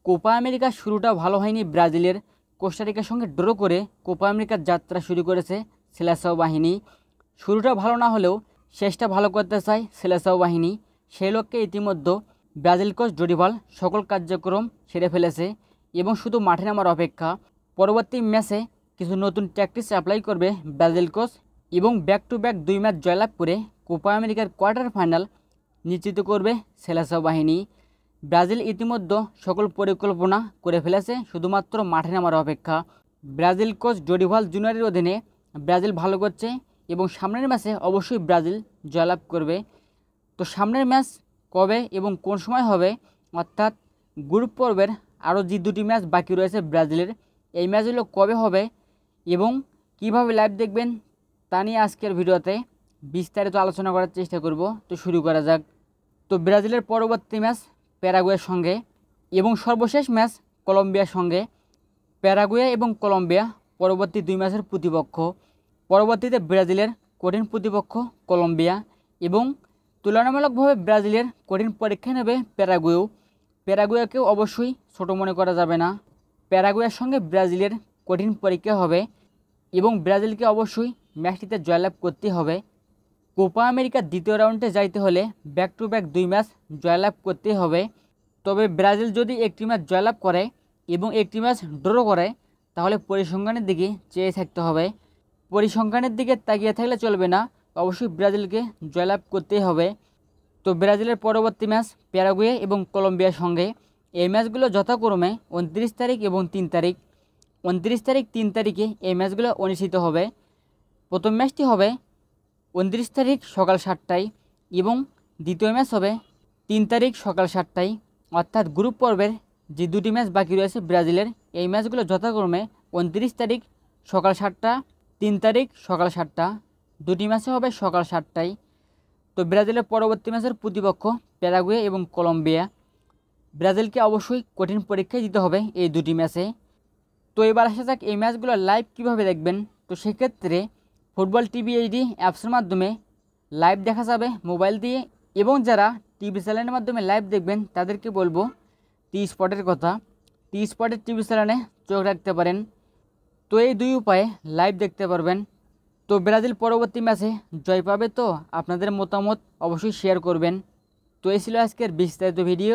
Copa আমেরিকার শুরুটা ভালো হয়নি ব্রাজিলের। কোস্টারিকার সঙ্গে ড্র করে কোপা আমেরিকার যাত্রা শুরু করেছে সেলেসাও বাহিনী। শুরুটা ভালো না হলেও শেষটা ভালো করতে চায় সেলেসাও বাহিনী। সেই লক্ষ্যে ইতিমধ্যে ব্রাজিল কোচ ডোরিভাল সকল কার্যক্রম সেরে ফেলেছে এবং শুধু মাঠে নামার অপেক্ষা। পরবর্তী ম্যাচে কিছু নতুন ট্যাকটিক্স অ্যাপ্লাই করবে ব্রাজিল কোচ এবং ব্যাক টু ব্যাক 2 ম্যাচ জয়লাভ করে কোপা আমেরিকার কোয়ার্টার ফাইনাল নিশ্চিত করবে সেলেসাও বাহিনী। ব্রাজিল ইতিমধ্যে সকল পরিকল্পনা করে ফেলেছে, শুধুমাত্র মাঠে নামার অপেক্ষা। ব্রাজিল কোচ ডোরিভাল জুনিয়রের অধীনে ব্রাজিল ভালো করছে এবং সামনের ম্যাচে অবশ্যই ব্রাজিল জয়লাভ করবে। তো সামনের ম্যাচ কবে এবং কোন সময় হবে, অর্থাৎ গ্রুপ পর্বের আরও যে 2টি ম্যাচ বাকি রয়েছে ব্রাজিলের, এই ম্যাচগুলো কবে হবে এবং কিভাবে লাইভ দেখবেন তা নিয়ে আজকের ভিডিওতে বিস্তারিত আলোচনা করার চেষ্টা করব। তো শুরু করা যাক। তো ব্রাজিলের পরবর্তী ম্যাচ প্যারাগুয়ের সঙ্গে এবং সর্বশেষ ম্যাচ কলম্বিয়ার সঙ্গে। প্যারাগুয়ে এবং কলম্বিয়া পরবর্তী 2 ম্যাচের প্রতিপক্ষ। পরবর্তীতে ব্রাজিলের কঠিন প্রতিপক্ষ কলম্বিয়া এবং তুলনামূলকভাবে ব্রাজিলের কঠিন পরীক্ষা নেবে প্যারাগুয়েও। প্যারাগুয়েকেও অবশ্যই ছোট মনে করা যাবে না। প্যারাগুয়ের সঙ্গে ব্রাজিলের কঠিন পরীক্ষা হবে এবং ব্রাজিলকে অবশ্যই ম্যাচটিতে জয়লাভ করতে হবে। কোপা আমেরিকার দ্বিতীয় রাউন্ডে যাইতে হলে ব্যাক টু ব্যাক 2 ম্যাচ জয়লাভ করতে হবে। তবে ব্রাজিল যদি একটি ম্যাচ জয়লাভ করে এবং একটি ম্যাচ ড্র করে তাহলে পরিসংখ্যানের দিকে চেয়ে থাকতে হবে। পরিসংখ্যানের দিকে তাকিয়ে থাকলে চলবে না, অবশ্যই ব্রাজিলকে জয়লাভ করতেই হবে। তো ব্রাজিলের পরবর্তী ম্যাচ প্যারাগুয়ে এবং কলম্বিয়ার সঙ্গে। এই ম্যাচগুলো যথাক্রমে 29 তারিখ এবং 3 তারিখ। 29 তারিখ 3 তারিখে এই ম্যাচগুলো অনুষ্ঠিত হবে। প্রথম ম্যাচটি হবে 29 তারিখ সকাল 7টায় এবং দ্বিতীয় ম্যাচ হবে 3 তারিখ সকাল 7টায়। অর্থাৎ গ্রুপ পর্বের যে 2টি ম্যাচ বাকি রয়েছে ব্রাজিলের, এই ম্যাচগুলো যথাক্রমে 29 তারিখ সকাল 7টা, 3 তারিখ সকাল 7টা। 2টি ম্যাচে হবে সকাল 7টায়। তো ব্রাজিলের পরবর্তী ম্যাচের প্রতিপক্ষ প্যারাগুয়ে এবং কলম্বিয়া। ব্রাজিলকে অবশ্যই কঠিন পরীক্ষায় দিতে হবে এই 2টি ম্যাচে। তো এবার আসা যাক এই ম্যাচগুলো লাইভ কীভাবে দেখবেন। তো সেক্ষেত্রে ফুটবল টিভি এইচডি অ্যাপসের মাধ্যমে লাইভ দেখা যাবে মোবাইল দিয়ে, এবং যারা টিভি চ্যানেলের মাধ্যমে লাইভ দেখবেন তাদেরকে বলবো টি স্পটের কথা। টি স্পটের টিভি চ্যানেলে চোখ রাখতে পারেন। তো এই 2 উপায়ে লাইভ দেখতে পারবেন। তো ব্রাজিল পরবর্তী ম্যাচে জয় পাবে, তো আপনাদের মতামত অবশ্যই শেয়ার করবেন। তো এই ছিল আজকের বিস্তারিত ভিডিও।